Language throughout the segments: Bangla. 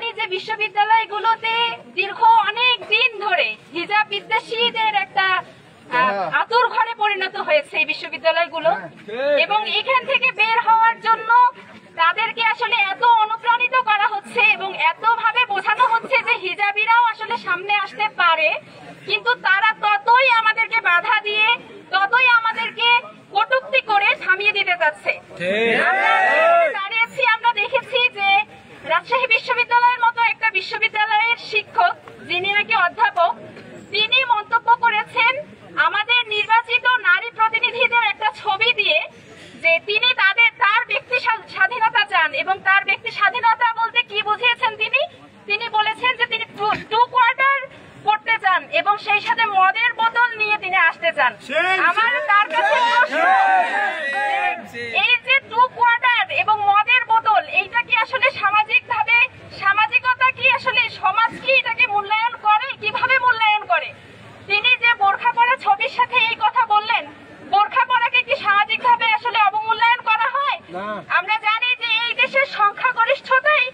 জানি যে বিশ্ববিদ্যালয়গুলোতে দীর্ঘ অনেক দিন ধরে হিজাব বিদ্বেষীদের একটা আতুর ঘরে পরিণত হয়েছে এই বিশ্ববিদ্যালয়গুলো, এবং এখান থেকে বের হওয়ার জন্য তাদেরকে আসলে এত অনুপ্রাণিত করা হচ্ছে এবং এত ভাবে বোঝানো হচ্ছে যে হিজাবিরাও আসলে সামনে আসতে পারে, কিন্তু তারা ততই আমাদেরকে বাধা দিয়ে, ততই আমাদেরকে কটূক্তি করে থামিয়ে দিতে যাচ্ছে। দাঁড়িয়েছি, আমরা দেখেছি যে রাজশাহী বিশ্ববিদ্যালয়ের মতো একটা বিশ্ববিদ্যালয়ের শিক্ষক, যিনি নাকি অধ্যাপক, তিনি মন্তব্য করেছেন আমাদের নির্বাচিত নারী প্রতিনিধিদের একটা ছবি দিয়ে যে তিনি তার ব্যক্তি স্বাধীনতা চান, এবং তার ব্যক্তি স্বাধীনতা বলতে কি বুঝিয়েছেন তিনি বলেছেন যে তিনি 2 কোয়ার্টার পড়তে চান এবং সেই সাথে মদের বোতল নিয়ে তিনি আসতে চান। আমার তার কাছে এই যে 2 কোয়ার্টার এবং মদের বোতল, এইটা কি আসলে সামাজিকভাবে, সামাজিকতা কি আসলে, সমাজ কি এটাকে মূল্যায়ন করে? কিভাবে মূল্যায়ন করে? তিনি যে বোরখা পরা ছবির সাথে এই কথা বললেন, বোরখা পরাকে কি সামাজিকভাবে আসলে অবমূল্যায়ন করা হয়? আমরা জানি যে এই দেশের সংখ্যাগরিষ্ঠতাই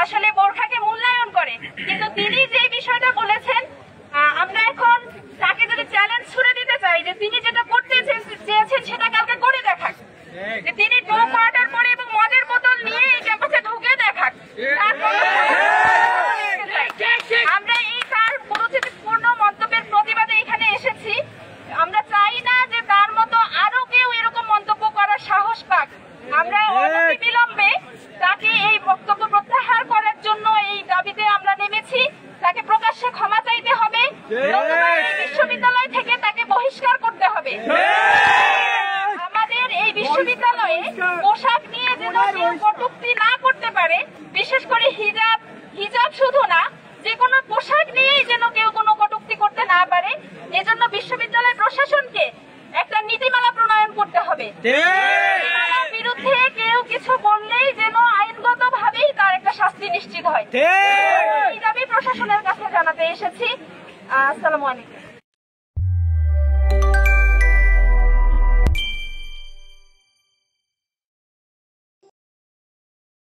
আসলে বোরখাকে মূল্যায়ন করে, কিন্তু তিনি যে বিষয়টা বলেছেন, আমরা এখন তাকে যদি চ্যালেঞ্জ ছুড়ে দিতে চাই যে তিনি যেটা করতে চেয়েছেন সেটা কালকে করে দেখাক, যে তিনি 2 কোয়ার্টার পরে এবং মদের বোতল নিয়ে এই ক্যাম্পাসে ঢুকে দেখাক। আমরা এই তার পরিচিতিপূর্ণ মন্তব্যের প্রতিবাদে এখানে এসেছি। আমরা চাই না যে তার মতো আরো কেউ এরকম মন্তব্য করার সাহস পাক। আমরা অনতিবিলম্বে তাকে এই বক্তব্য প্রত্যাহার করার জন্য এই দাবিতে আমরা নেমেছি। তাকে প্রকাশ্যে ক্ষমা চাইতে হবে, এই বিশ্ববিদ্যালয় থেকে তাকে বহিষ্কার করতে হবে। আমাদের এই বিশ্ববিদ্যালয়ে পোশাক নিয়ে যেন কেউ কটূক্তি না করতে পারে, বিশেষ করে হিজাব শুধু না, যে কোনো পোশাক নিয়েই যেন কেউ কোনো কটূক্তি করতে না পারে, এজন্য বিশ্ববিদ্যালয় প্রশাসনকে একটা নীতিমালা প্রণয়ন করতে হবে। নীতিমালার বিরুদ্ধে কেউ কিছু বললেই যেন আইনগত ভাবেই তার একটা শাস্তি নিশ্চিত হয়। এই দাবি প্রশাসনের কাছে জানাতে এসেছি। আসসালামু আলাইকুম।